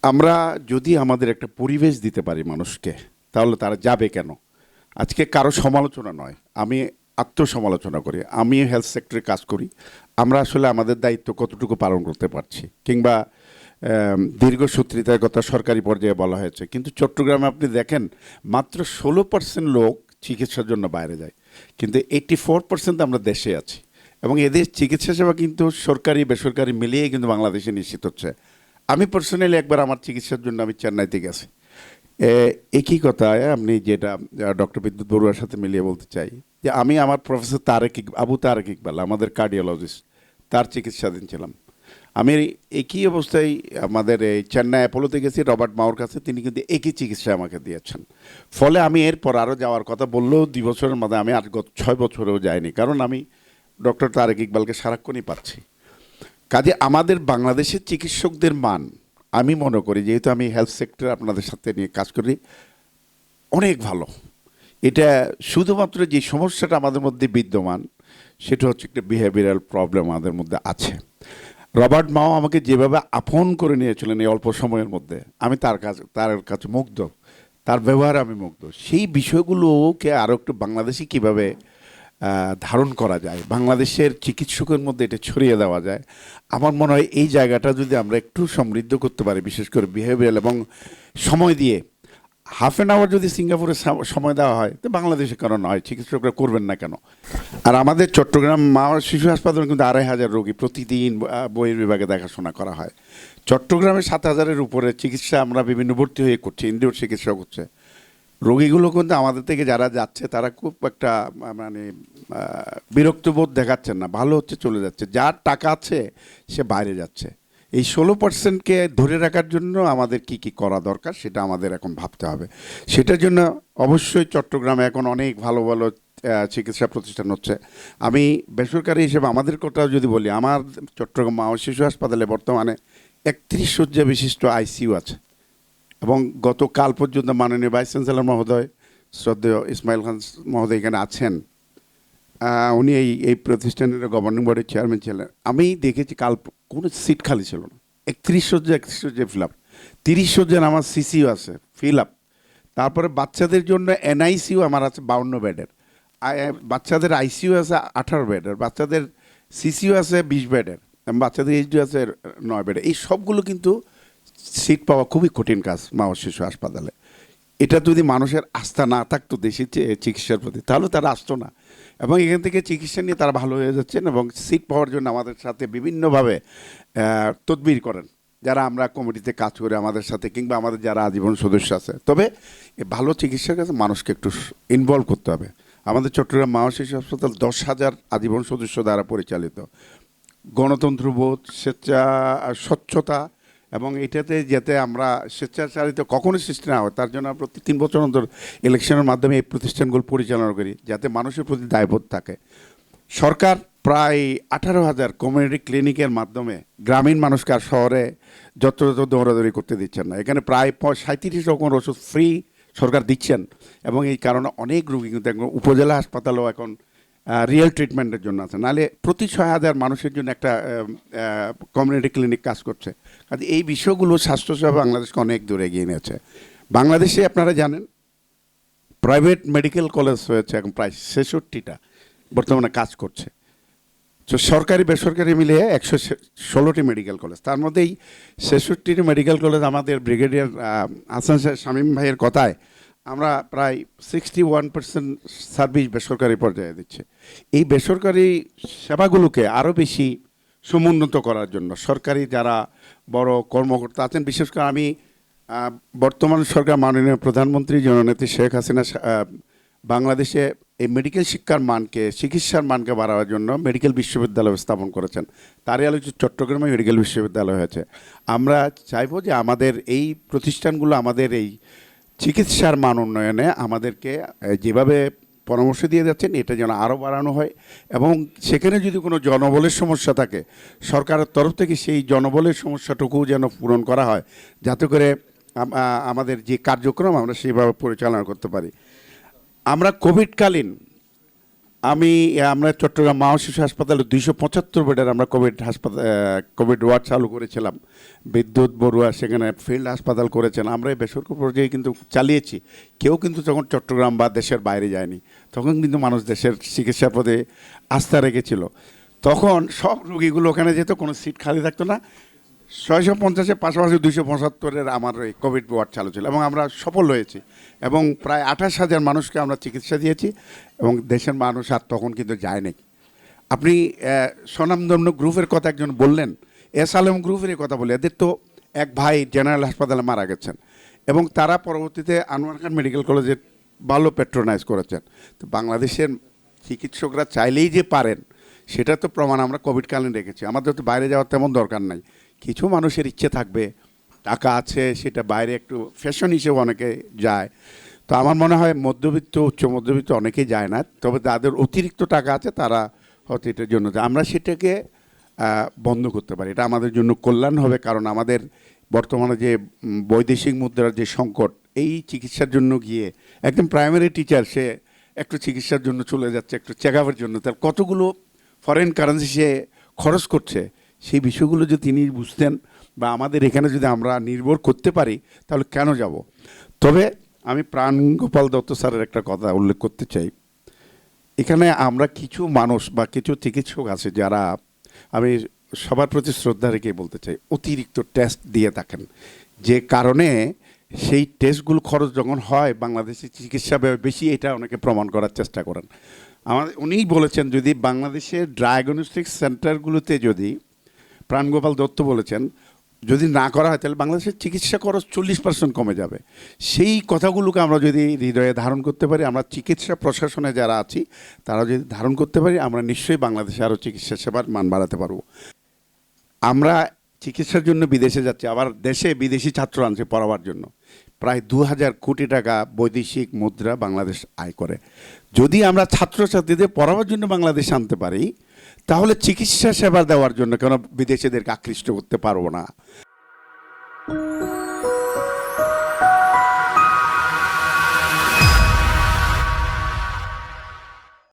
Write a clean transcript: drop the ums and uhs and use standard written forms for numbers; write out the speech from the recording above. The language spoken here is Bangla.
আমরা যদি আমাদের একটা পরিবেশ দিতে পারি মানুষকে, তাহলে তারা যাবে কেন? আজকে কারো সমালোচনা নয়, আমি আত্মসমালোচনা করি। আমি হেলথ সেক্টরে কাজ করি। আমরা আসলে আমাদের দায়িত্ব কতটুকু পালন করতে পারছি, কিংবা দীর্ঘসূত্রিতার কথা সরকারি পর্যায়ে বলা হয়েছে, কিন্তু চট্টগ্রামে আপনি দেখেন মাত্র 16% লোক চিকিৎসার জন্য বাইরে যায়, কিন্তু 84% আমরা দেশে আছি। এবং এদের চিকিৎসা সেবা কিন্তু সরকারি বেসরকারি মিলিয়ে কিন্তু বাংলাদেশে নিশ্চিত হচ্ছে। আমি পার্সোনালি একবার আমার চিকিৎসার জন্য আমি চেন্নাইতে গেছি। একই কথায় আপনি যেটা ডক্টর বিদ্যুৎ বড়ুয়ার সাথে মিলিয়ে বলতে চাই, যে আমি আমার প্রফেসর আবু তারেক ইকবাল, আমাদের কার্ডিওলজিস্ট, তার চিকিৎসাধীন ছিলাম। আমি একই অবস্থায় আমাদের এই চেন্নাই অ্যাপোলোতে গেছি রবার্ট মাওর কাছে, তিনি কিন্তু একই চিকিৎসা আমাকে দিয়েছেন। ফলে আমি এরপর আরও যাওয়ার কথা বললেও 2 বছরের মধ্যে আমি আর গত 6 বছরেও যাইনি, কারণ আমি ডক্টর তারেক ইকবালকে সারাক্ষণই পাচ্ছি। কাজে আমাদের বাংলাদেশের চিকিৎসকদের মান, আমি মনে করি, যেহেতু আমি হেলথ সেক্টর আপনাদের সাথে নিয়ে কাজ করি, অনেক ভালো। এটা শুধুমাত্র যে সমস্যাটা আমাদের মধ্যে বিদ্যমান, সেটা হচ্ছে একটা বিহেভিয়ারাল প্রবলেম আমাদের মধ্যে আছে। রবার্ট মাও আমাকে যেভাবে আপন করে নিয়েছিলেন এই অল্প সময়ের মধ্যে, আমি তার কাছে মুগ্ধ, তার ব্যবহারে আমি মুগ্ধ। সেই বিষয়গুলোকে আরও একটু বাংলাদেশে কীভাবে ধারণ করা যায়, বাংলাদেশের চিকিৎসকের মধ্যে এটা ছড়িয়ে দেওয়া যায়, আমার মনে হয় এই জায়গাটা যদি আমরা একটু সমৃদ্ধ করতে পারি, বিশেষ করে বিহেভিয়ার এবং সময় দিয়ে। হাফ অ্যান আওয়ার যদি সিঙ্গাপুরে সময় দেওয়া হয়, তো বাংলাদেশে কেন নয়, চিকিৎসকরা করবেন না কেন? আর আমাদের চট্টগ্রাম মা ও শিশু হাসপাতালে কিন্তু 2,500 রোগী প্রতিদিন বইয়ের বিভাগে দেখাশোনা করা হয়। চট্টগ্রামে 7,000-এর উপরে চিকিৎসা আমরা বিভিন্ন ভর্তি হয়ে করছি, ইনডোর চিকিৎসা করছে। রোগীগুলো কিন্তু আমাদের থেকে যারা যাচ্ছে, তারা খুব একটা মানে বিরক্তবোধ দেখাচ্ছেন না, ভালো হচ্ছে, চলে যাচ্ছে। যার টাকা আছে সে বাইরে যাচ্ছে। এই 16%কে ধরে রাখার জন্য আমাদের কি কি করা দরকার, সেটা আমাদের এখন ভাবতে হবে। সেটার জন্য অবশ্যই চট্টগ্রামে এখন অনেক ভালো ভালো চিকিৎসা প্রতিষ্ঠান হচ্ছে। আমি বেসরকারি হিসেবে আমাদের কথা যদি বলি, আমার চট্টগ্রাম মা ও শিশু হাসপাতালে বর্তমানে 31 শয্যা বিশিষ্ট আইসিইউ আছে। এবং গতকাল পর্যন্ত মাননীয় ভাইস চ্যান্সেলর মহোদয়, শ্রদ্ধেয় ইসমাইল খান মহোদয় এখানে আছেন। উনি এই প্রতিষ্ঠানের গভর্নিং বডির চেয়ারম্যান ছিলেন। আমি দেখেছি কাল কোনো সিট খালি ছিল না। 31 শয্যা ফিল আপ। 30 শয্যার আমার সিসিও আছে, ফিল আপ। তারপরে বাচ্চাদের জন্য এনআইসিউ আমার আছে 52 বেডের, বাচ্চাদের আইসিইউ আছে 18 বেডের, বাচ্চাদের সিসিও আছে 20 বেডের, বাচ্চাদের এইচডি আছে 9 বেডের। এই সবগুলো কিন্তু সিট পাওয়া খুবই কঠিন কাজ মা ও শিশু হাসপাতালে। এটা যদি মানুষের আস্থা না থাকতো দেশের চিকিৎসার প্রতি, তাহলে তারা আসতো না। এবং এখান থেকে চিকিৎসা নিয়ে তারা ভালো হয়ে যাচ্ছেন, এবং সিট পাওয়ার জন্য আমাদের সাথে বিভিন্নভাবে তদবির করেন, যারা আমরা কমিটিতে কাজ করে আমাদের সাথে, কিংবা আমাদের যারা আজীবন সদস্য আছে। তবে ভালো চিকিৎসার কাছে মানুষকে একটু ইনভলভ করতে হবে। আমাদের চট্টগ্রাম মা ও শিশু হাসপাতাল 10,000 আজীবন সদস্য দ্বারা পরিচালিত। গণতন্ত্রবোধ, স্বচ্ছতা, এবং এটাতে যাতে আমরা স্বেচ্ছাচারিত কখনো সৃষ্টি না হয়, তার জন্য প্রতি 3 বছর অন্তর ইলেকশনের মাধ্যমে এই প্রতিষ্ঠানগুলো পরিচালনা করি, যাতে মানুষের প্রতি দায়বোধ থাকে। সরকার প্রায় 18,000 কমিউনিটি ক্লিনিকের মাধ্যমে গ্রামীণ মানুষকে আর শহরে যত্রতত্র দৌড়াদৌড়ি করতে দিচ্ছেন না। এখানে প্রায় 37 রকমের ওষুধ ফ্রি সরকার দিচ্ছেন, এবং এই কারণে অনেক রোগী কিন্তু এখন উপজেলা হাসপাতালেও এখন রিয়েল ট্রিটমেন্টের জন্য আছে। নাহলে প্রতি 6,000 মানুষের জন্য একটা কমিউনিটি ক্লিনিক কাজ করছে। কাজে এই বিষয়গুলো স্বাস্থ্যসেবা বাংলাদেশকে অনেক দূরে এগিয়ে নিয়েছে। বাংলাদেশে আপনারা জানেন প্রাইভেট মেডিকেল কলেজ হয়েছে এখন প্রায় 66টা বর্তমানে কাজ করছে। তো সরকারি বেসরকারি মিলিয়ে 116টি মেডিকেল কলেজ, তার মধ্যেই 66টি মেডিকেল কলেজ আমাদের ব্রিগেডিয়ার হাসান শামীম ভাইয়ের কথায় আমরা প্রায় 61% সার্ভিস বেসরকারি পর্যায়ে দিচ্ছে। এই বেসরকারি সেবাগুলোকে আরও বেশি সমুন্নত করার জন্য সরকারি যারা বড় কর্মকর্তা আছেন, বিশেষ করে আমি বর্তমান সরকার মাননীয় প্রধানমন্ত্রী জননেত্রী শেখ হাসিনা বাংলাদেশে এই মেডিকেল শিক্ষার মানকে, চিকিৎসার মানকে বাড়ানোর জন্য মেডিকেল বিশ্ববিদ্যালয় স্থাপন করেছেন। তারই আলোচিত চট্টগ্রামে মেডিকেল বিশ্ববিদ্যালয় হয়েছে। আমরা চাইব যে আমাদের এই প্রতিষ্ঠানগুলো আমাদের এই চিকিৎসার মান উন্নয়নে আমাদেরকে যেভাবে পরামর্শ দিয়ে যাচ্ছেন, এটা যেন আরও বাড়ানো হয়, এবং সেখানে যদি কোনো জনবলের সমস্যা থাকে, সরকারের তরফ থেকে সেই জনবলের সমস্যাটুকুও যেন পূরণ করা হয়, যাতে করে আমাদের যে কার্যক্রম আমরা সেইভাবে পরিচালনা করতে পারি। আমরা কোভিডকালীন আমরা চট্টগ্রাম মা ও শিশু হাসপাতালে 275 বেডের আমরা কোভিড ওয়ার্ড চালু করেছিলাম। বিদ্যুৎ বড়ুয়া সেখানে ফিল্ড হাসপাতাল করেছেন, আমরা এই বেসরকারি পর্যায়ে কিন্তু চালিয়েছি। কেউ কিন্তু তখন চট্টগ্রাম বা দেশের বাইরে যায়নি, তখন কিন্তু মানুষ দেশের চিকিৎসা পদে আস্থা রেখেছিল। তখন সব রুগীগুলো ওখানে যেত, কোনো সিট খালি থাকতো না। 650-এর পাশাপাশি 275-এর আমার এই কোভিড ওয়ার্ড চালু ছিল এবং আমরা সফল হয়েছি এবং প্রায় 28,000 মানুষকে আমরা চিকিৎসা দিয়েছি এবং দেশের মানুষ আর তখন কিন্তু যায় নাই। আপনি স্বনামধন্য গ্রুপের কথা একজন বললেন, এস আলম গ্রুপের কথা বলি, এদের তো এক ভাই জেনারেল হাসপাতালে মারা গেছেন এবং তারা পরবর্তীতে আনোয়ার খান মেডিকেল কলেজে ভালো প্যাট্রোনাইজ করেছেন। তো বাংলাদেশের চিকিৎসকরা চাইলেই যে পারেন সেটা তো প্রমাণ আমরা কোভিডকালীন রেখেছি। আমাদের তো বাইরে যাওয়ার তেমন দরকার নাই। কিছু মানুষের ইচ্ছে থাকবে, টাকা আছে, সেটা বাইরে একটু ফ্যাশন হিসেবে অনেকে যায়। তো আমার মনে হয় মধ্যবিত্ত উচ্চ মধ্যবিত্ত অনেকেই যায় না, তবে যাদের অতিরিক্ত টাকা আছে তারা হয়তো এটার জন্য যায়। আমরা সেটাকে বন্ধ করতে পারি, এটা আমাদের জন্য কল্যাণ হবে। কারণ আমাদের বর্তমানে যে বৈদেশিক মুদ্রার যে সংকট, এই চিকিৎসার জন্য গিয়ে একদম প্রাইমারি টিচার সে একটু চিকিৎসার জন্য চলে যাচ্ছে, একটু চেক আপের জন্য, তার কতগুলো ফরেন কারেন্সি সে খরচ করছে, সেই বিষয়গুলো যদি তিনি বুঝতেন বা আমাদের এখানে যদি আমরা নির্ভর করতে পারি তাহলে কেন যাব। তবে আমি প্রাণগোপাল দত্ত স্যারের একটা কথা উল্লেখ করতে চাই। এখানে আমরা কিছু মানুষ বা কিছু চিকিৎসক আছে যারা, আমি সবার প্রতি শ্রদ্ধা রেখে বলতে চাই, অতিরিক্ত টেস্ট দিয়ে থাকেন, যে কারণে সেই টেস্টগুলো খরচ যখন হয় বাংলাদেশের চিকিৎসা ব্যয় বেশি, এটা অনেকে প্রমাণ করার চেষ্টা করেন। উনিই বলেছেন যদি বাংলাদেশের ডায়াগনস্টিক সেন্টারগুলোতে যদি, প্রাণগোপাল দত্ত বলেছেন, যদি না করা হয় তাহলে বাংলাদেশের চিকিৎসা খরচ 40% কমে যাবে। সেই কথাগুলোকে আমরা যদি হৃদয়ে ধারণ করতে পারি, আমরা চিকিৎসা প্রশাসনে যারা আছি তারা যদি ধারণ করতে পারি, আমরা নিশ্চয়ই বাংলাদেশে আরও চিকিৎসা সেবার মান বাড়াতে পারবো। আমরা চিকিৎসার জন্য বিদেশে যাচ্ছি, আবার দেশে বিদেশি ছাত্র আনছে পড়াবার জন্য। প্রায় 2,000 কোটি টাকা বৈদেশিক মুদ্রা বাংলাদেশ আয় করে। যদি আমরা ছাত্রছাত্রীদের পড়াবার জন্য বাংলাদেশ আনতে পারি, তাহলে চিকিৎসা সেবা দেওয়ার জন্য কেন বিদেশিদেরকে আকৃষ্ট করতে পারবো না।